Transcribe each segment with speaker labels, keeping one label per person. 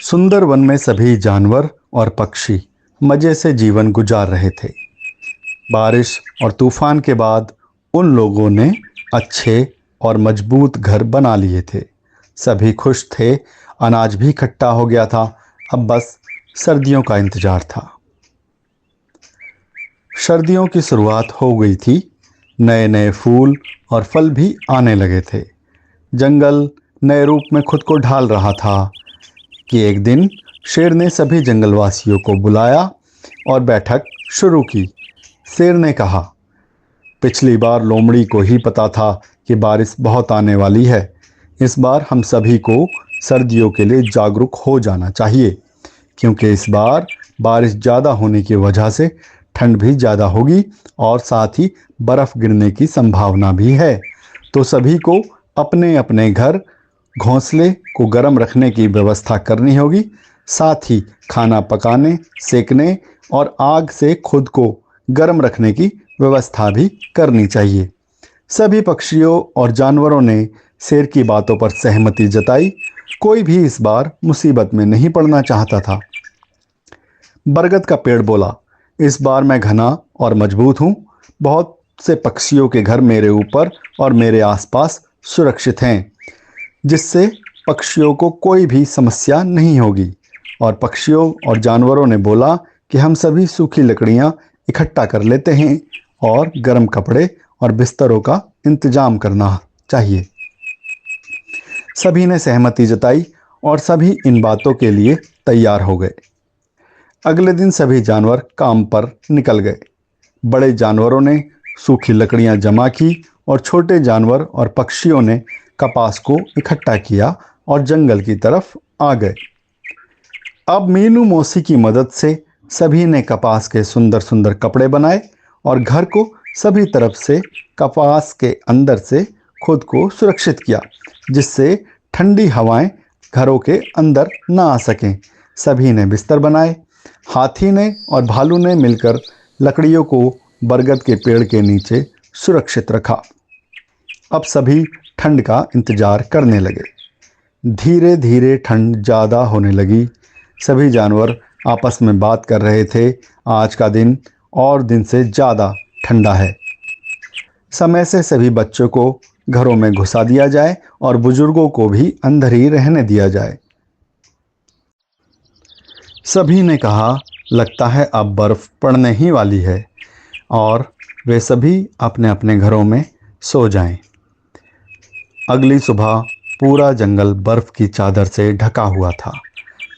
Speaker 1: सुंदर वन में सभी जानवर और पक्षी मजे से जीवन गुजार रहे थे। बारिश और तूफान के बाद उन लोगों ने अच्छे और मजबूत घर बना लिए थे। सभी खुश थे, अनाज भी इकट्ठा हो गया था। अब बस सर्दियों का इंतजार था। सर्दियों की शुरुआत हो गई थी। नए नए फूल और फल भी आने लगे थे। जंगल नए रूप में खुद को ढाल रहा था कि एक दिन शेर ने सभी जंगलवासियों को बुलाया और बैठक शुरू की। शेर ने कहा, पिछली बार लोमड़ी को ही पता था कि बारिश बहुत आने वाली है। इस बार हम सभी को सर्दियों के लिए जागरूक हो जाना चाहिए, क्योंकि इस बार बारिश ज़्यादा होने की वजह से ठंड भी ज़्यादा होगी और साथ ही बर्फ़ गिरने की संभावना भी है। तो सभी को अपने अपने घर घोंसले को गर्म रखने की व्यवस्था करनी होगी। साथ ही खाना पकाने, सेकने और आग से खुद को गर्म रखने की व्यवस्था भी करनी चाहिए। सभी पक्षियों और जानवरों ने शेर की बातों पर सहमति जताई। कोई भी इस बार मुसीबत में नहीं पड़ना चाहता था। बरगद का पेड़ बोला, इस बार मैं घना और मजबूत हूँ। बहुत से पक्षियों के घर मेरे ऊपर और मेरे आसपास सुरक्षित हैं, जिससे पक्षियों को कोई भी समस्या नहीं होगी। और पक्षियों और जानवरों ने बोला कि हम सभी सूखी लकड़ियाँ इकट्ठा कर लेते हैं और गर्म कपड़े और बिस्तरों का इंतजाम करना चाहिए। सभी ने सहमति जताई और सभी इन बातों के लिए तैयार हो गए। अगले दिन सभी जानवर काम पर निकल गए। बड़े जानवरों ने सूखी लकड़ियां जमा की और छोटे जानवर और पक्षियों ने कपास को इकट्ठा किया और जंगल की तरफ आ गए। अब मीनू मौसी की मदद से सभी ने कपास के सुंदर सुंदर कपड़े बनाए और घर को सभी तरफ से कपास के अंदर से खुद को सुरक्षित किया, जिससे ठंडी हवाएं घरों के अंदर ना आ सकें। सभी ने बिस्तर बनाए। हाथी ने और भालू ने मिलकर लकड़ियों को बरगद के पेड़ के नीचे सुरक्षित रखा। अब सभी ठंड का इंतजार करने लगे। धीरे धीरे ठंड ज़्यादा होने लगी। सभी जानवर आपस में बात कर रहे थे, आज का दिन और दिन से ज़्यादा ठंडा है। समय से सभी बच्चों को घरों में घुसा दिया जाए और बुजुर्गों को भी अंदर ही रहने दिया जाए। सभी ने कहा, लगता है अब बर्फ़ पड़ने ही वाली है, और वे सभी अपने अपने घरों में सो जाएं। अगली सुबह पूरा जंगल बर्फ़ की चादर से ढका हुआ था।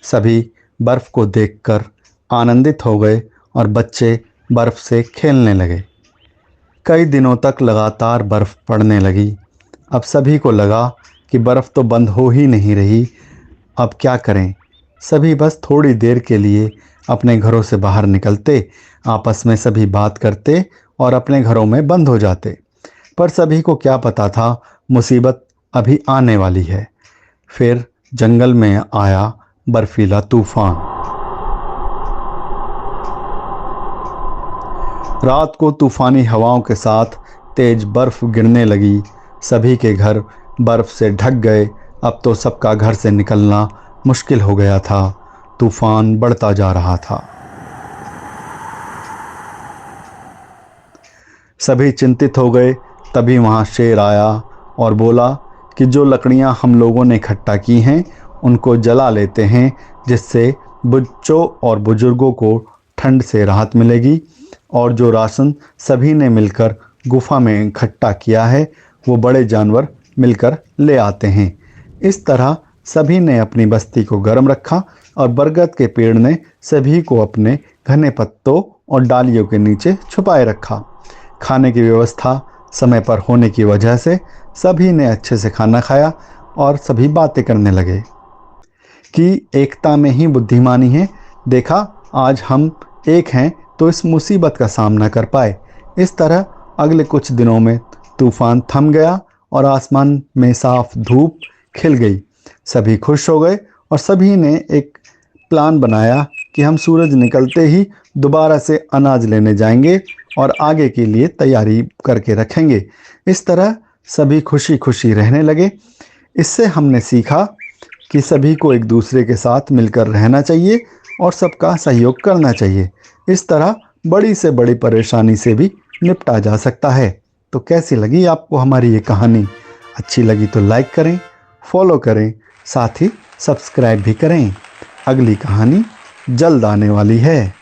Speaker 1: सभी बर्फ़ को देखकर आनंदित हो गए और बच्चे बर्फ़ से खेलने लगे। कई दिनों तक लगातार बर्फ़ पड़ने लगी। अब सभी को लगा कि बर्फ़ तो बंद हो ही नहीं रही। अब क्या करें? सभी बस थोड़ी देर के लिए अपने घरों से बाहर निकलते, आपस में सभी बात करते और अपने घरों में बंद हो जाते। पर सभी को क्या पता था, मुसीबत अभी आने वाली है। फिर जंगल में आया बर्फीला तूफान। रात को तूफानी हवाओं के साथ तेज बर्फ गिरने लगी। सभी के घर बर्फ से ढक गए। अब तो सबका घर से निकलना मुश्किल हो गया था। तूफान बढ़ता जा रहा था। सभी चिंतित हो गए। तभी वहाँ शेर आया और बोला कि जो लकड़ियाँ हम लोगों ने इकट्ठा की हैं उनको जला लेते हैं, जिससे बच्चों और बुजुर्गों को ठंड से राहत मिलेगी, और जो राशन सभी ने मिलकर गुफा में इकट्ठा किया है वो बड़े जानवर मिलकर ले आते हैं। इस तरह सभी ने अपनी बस्ती को गर्म रखा और बरगद के पेड़ ने सभी को अपने घने पत्तों और डालियों के नीचे छुपाए रखा। खाने की व्यवस्था समय पर होने की वजह से सभी ने अच्छे से खाना खाया और सभी बातें करने लगे कि एकता में ही बुद्धिमानी है। देखा, आज हम एक हैं तो इस मुसीबत का सामना कर पाए। इस तरह अगले कुछ दिनों में तूफान थम गया और आसमान में साफ धूप खिल गई। सभी खुश हो गए और सभी ने एक प्लान बनाया कि हम सूरज निकलते ही दोबारा से अनाज लेने जाएंगे और आगे के लिए तैयारी करके रखेंगे। इस तरह सभी खुशी खुशी रहने लगे। इससे हमने सीखा कि सभी को एक दूसरे के साथ मिलकर रहना चाहिए और सबका सहयोग करना चाहिए। इस तरह बड़ी से बड़ी परेशानी से भी निपटा जा सकता है। तो कैसी लगी आपको हमारी ये कहानी? अच्छी लगी तो लाइक करें, फॉलो करें, साथ ही सब्सक्राइब भी करें। अगली कहानी जल्द आने वाली है।